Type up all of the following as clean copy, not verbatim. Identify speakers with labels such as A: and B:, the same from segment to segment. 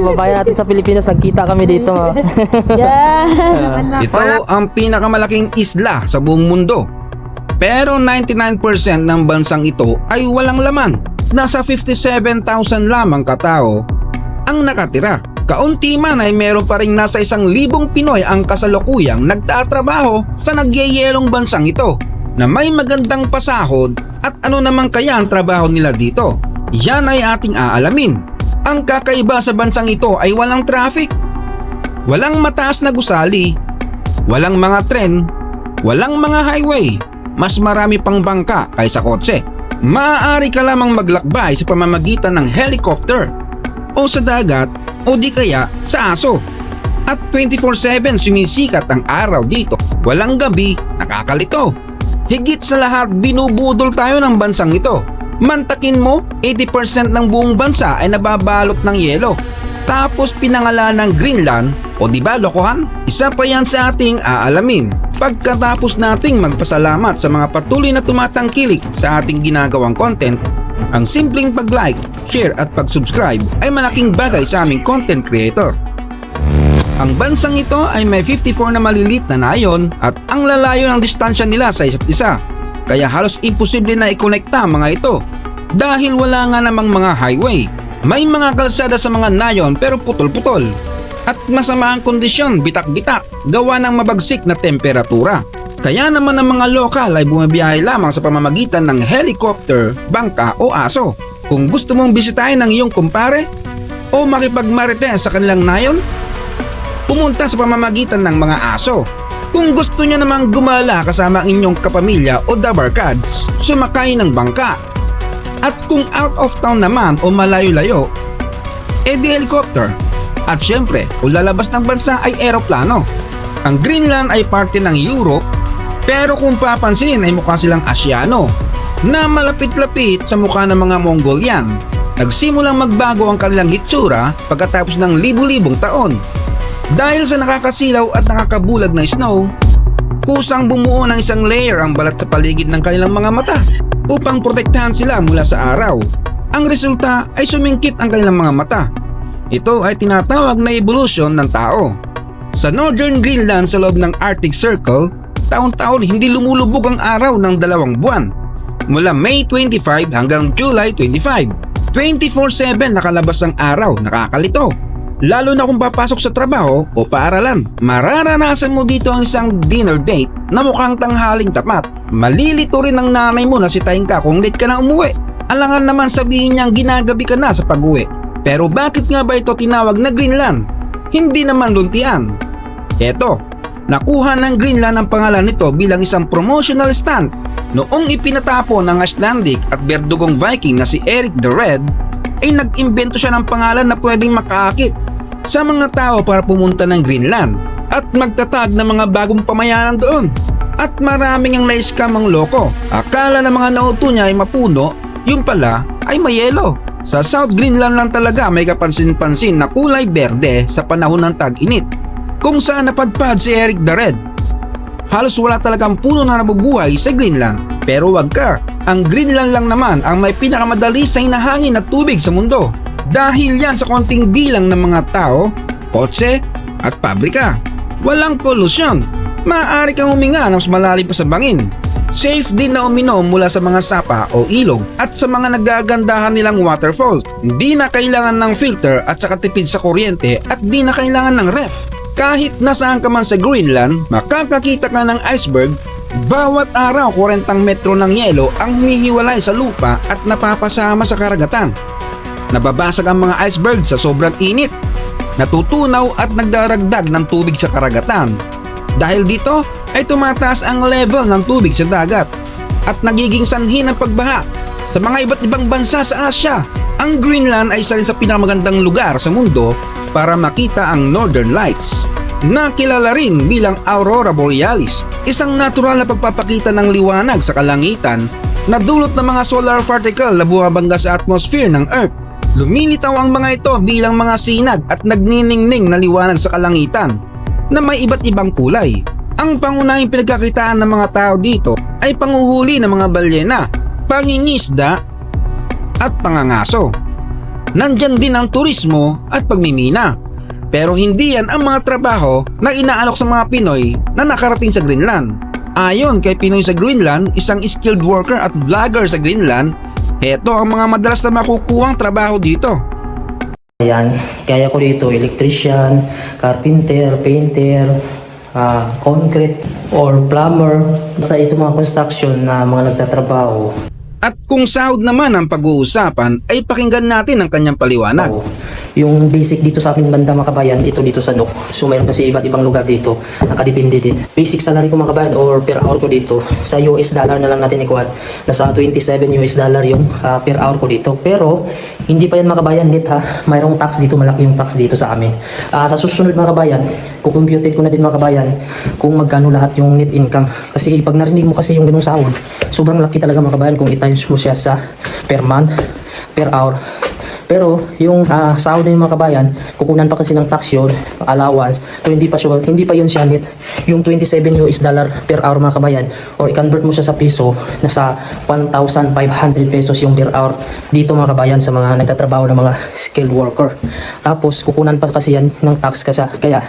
A: kababayan natin sa Pilipinas, nagkita kami dito.
B: Yan.
C: Ito ang pinakamalaking isla sa buong mundo. Pero 99% ng bansang ito ay walang laman. Nasa 57,000 lamang katao ang nakatira. Kaunti man ay meron pa rin nasa 1,000 Pinoy ang kasalukuyang nagtatrabaho sa nagyayelong bansang ito na may magandang pasahod. At ano naman kaya ang trabaho nila dito? Yan ay ating aalamin. Ang kakaiba sa bansang ito ay walang traffic, walang mataas na gusali, walang mga tren, walang mga highway, mas marami pang bangka kaysa kotse. Maaari ka lamang maglakbay sa pamamagitan ng helicopter o sa dagat o di kaya sa aso. At 24/7 sumisikat ang araw dito. Walang gabi, nakakalito. Higit sa lahat, binubudol tayo ng bansang ito. Mantakin mo, 80% ng buong bansa ay nababalot ng yelo. Tapos pinangalan ng Greenland, o di ba lokohan? Isa pa yan sa ating aalamin. Pagkatapos nating magpasalamat sa mga patuloy na tumatangkilik sa ating ginagawang content, ang simpleng pag-like, share at pag-subscribe ay malaking bagay sa aming content creator. Ang bansang ito ay may 54 na malilit na nayon at ang lalayo ng distansya nila sa isa't isa. Kaya halos imposible na i-konekta ang mga ito dahil wala nga namang mga highway. May mga kalsada sa mga nayon pero putol-putol at masama ang kondisyon, bitak-bitak, gawa ng mabagsik na temperatura. Kaya naman ang mga lokal ay bumabiyahe lamang sa pamamagitan ng helicopter, bangka o aso. Kung gusto mong bisitahin ng iyong kumpare o makipagmarites sa kanilang nayon, pumunta sa pamamagitan ng mga aso. Kung gusto niya namang gumala kasama ang inyong kapamilya o dabarkads, sumakay ng bangka. At kung out of town naman o malayo-layo, edi helicopter. At syempre, kung lalabas ng bansa ay eroplano. Ang Greenland ay parte ng Europe, pero kung papansinin ay mukha silang Asyano na malapit-lapit sa mukha ng mga Mongolian. Nagsimulang magbago ang kanilang hitsura pagkatapos ng libu-libong taon. Dahil sa nakakasilaw at nakakabulag na snow, kusang bumuo ng isang layer ang balat sa paligid ng kanilang mga mata upang protektahan sila mula sa araw. Ang resulta ay sumingkit ang kanilang mga mata. Ito ay tinatawag na evolution ng tao. Sa Northern Greenland sa loob ng Arctic Circle, taon-taon hindi lumulubog ang araw ng 2 buwan. Mula May 25 hanggang July 25. 24/7 nakalabas ang araw, nakakalito. Lalo na kung papasok sa trabaho o paaralan. Mararanasan mo dito ang isang dinner date na mukhang tanghaling tapat. Malilito rin ng nanay mo na sitahin ka kung late ka na umuwi. Alangan naman sabihin niyang ginagabi ka na sa pag-uwi. Pero bakit nga ba ito tinawag na Greenland? Hindi naman luntian. Eto, nakuha ng Greenland ang pangalan nito bilang isang promotional stunt noong ipinatapon ng Icelandic at Berdugong Viking na si Erik the Red. Ay nag-imbento siya ng pangalan na pwedeng makaakit sa mga tao para pumunta ng Greenland at magtatag ng mga bagong pamayanan doon. At maraming ang na-scam ang loko. Akala ng mga nauto niya ay mapuno, yung pala ay mayelo. Sa South Greenland lang talaga may kapansin-pansin na kulay berde sa panahon ng tag-init, kung saan napadpad si Erik the Red. Halos wala talagang puno na nabubuhay sa Greenland. Pero wag ka, ang Greenland lang naman ang may pinakamadali sa hinahangin na tubig sa mundo. Dahil yan sa konting bilang ng mga tao, kotse at pabrika. Walang polusyon. Maaari kang huminga ng mas malalim pa sa bangin. Safe din na uminom mula sa mga sapa o ilog at sa mga nagagandahan nilang waterfalls. Hindi na kailangan ng filter at saka tipid sa kuryente at di na kailangan ng ref. Kahit nasaan ka man sa Greenland, makakakita ka ng iceberg. Bawat araw 40 metro ng yelo ang humihiwalay sa lupa at napapasama sa karagatan. Nababasag ang mga iceberg sa sobrang init. Natutunaw at nagdaragdag ng tubig sa karagatan. Dahil dito ay tumataas ang level ng tubig sa dagat at nagiging sanhi ng pagbaha sa mga iba't ibang bansa sa Asya. Ang Greenland ay isa rin sa pinakamagandang lugar sa mundo para makita ang Northern Lights, na kilala rin bilang Aurora Borealis, isang natural na pagpapakita ng liwanag sa kalangitan na dulot ng mga solar particle na bumabangga sa atmosphere ng Earth. Lumilitaw ang mga ito bilang mga sinag at nagniningning na liwanag sa kalangitan na may iba't ibang kulay. Ang pangunahing pinagkakitaan ng mga tao dito ay panguhuli ng mga balyena, pangingisda at pangangaso. Nandyan din ang turismo at pagmimina. Pero hindi yan ang mga trabaho na inaalok sa mga Pinoy na nakarating sa Greenland. Ayon kay Pinoy sa Greenland, isang skilled worker at vlogger sa Greenland, heto ang mga madalas na makukuhang trabaho dito.
B: Ayan, kaya ko dito electrician, carpenter, painter, concrete or plumber. Basta ito mga construction na mga nagtatrabaho.
C: At kung sahod naman ang pag-uusapan ay pakinggan natin ang kanyang paliwanag.
B: Yung basic dito sa amin banda mga kabayan, ito dito sa NOC. So mayroon kasi iba't ibang lugar dito, nakadepende din. Basic salary ko mga kabayan or per hour ko dito, sa US dollar na lang natin ikuha. Nasa 27 US dollar yung per hour ko dito. Pero hindi pa yan mga kabayan net ha. Mayroong tax dito, malaki yung tax dito sa amin. Sa susunod mga kabayan, kukumputin ko na din mga kabayan kung magkano lahat yung net income. Kasi pag narinig mo kasi yung ganung sahod, sobrang laki talaga mga kabayan kung i-times mo siya sa per month, per hour. Pero yung sahod ng mga kabayan, kukunan pa kasi ng tax yun, allowance. So hindi pa yun siya net. Yung 27 US dollar per hour mga kabayan, or i-convert mo siya sa piso, nasa 1,500 pesos yung per hour dito mga kabayan sa mga nagtatrabaho ng mga skilled worker. Tapos kukunan pa kasi yan ng tax kasi, kaya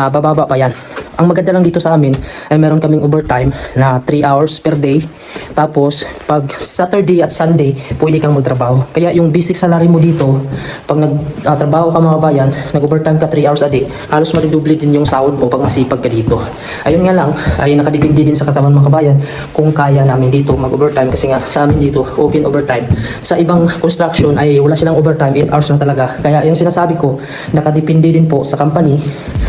B: bababa pa yan. Ang maganda lang dito sa amin ay meron kaming overtime na 3 hours per day. Tapos pag Saturday at Sunday pwede kang magtrabaho. Kaya yung basic salary mo dito, pag nagtrabaho ka mga bayan, nag-overtime ka 3 hours a day, halos madudubli din yung sahod mo pag masipag ka dito. Ayun nga lang, ay nakadepende din sa katawan mga kabayan kung kaya namin dito mag-overtime, kasi nga sa amin dito open overtime. Sa ibang construction ay wala silang overtime, 8 hours lang talaga. Kaya yung sinasabi ko, nakadepende din po sa company,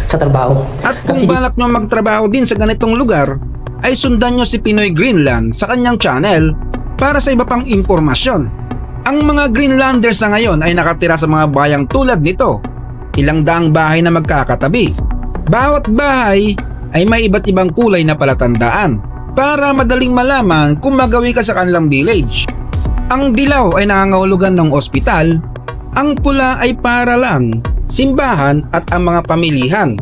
B: sa trabaho.
C: At kung balak nyo magtrabaho din sa ganitong lugar, ay sundan nyo si Pinoy Greenland sa kanyang channel para sa iba pang impormasyon. Ang mga Greenlanders na ngayon ay nakatira sa mga bayang tulad nito. Ilang daang bahay na magkakatabi. Bawat bahay ay may iba't ibang kulay na palatandaan para madaling malaman kung magawi ka sa kanilang village. Ang dilaw ay nangangahulugan ng ospital, ang pula ay paaralan, simbahan at ang mga pamilihan.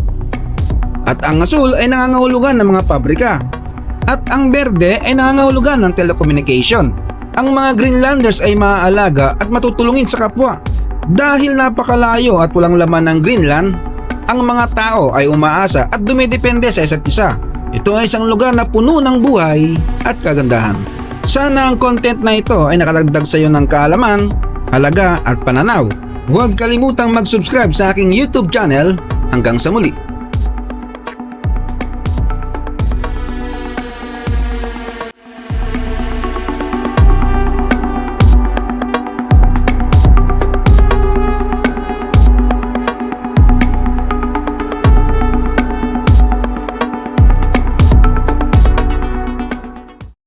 C: At ang asul ay nangangahulugan ng mga pabrika. At ang berde ay nangangahulugan ng telecommunication. Ang mga Greenlanders ay maaalaga at matutulungin sa kapwa. Dahil napakalayo at walang laman ng Greenland, ang mga tao ay umaasa at dumidepende sa isa't isa. Ito ay isang lugar na puno ng buhay at kagandahan. Sana ang content na ito ay nakadagdag sa iyo ng kaalaman, halaga at pananaw. Huwag kalimutang mag-subscribe sa aking YouTube channel. Hanggang sa muli.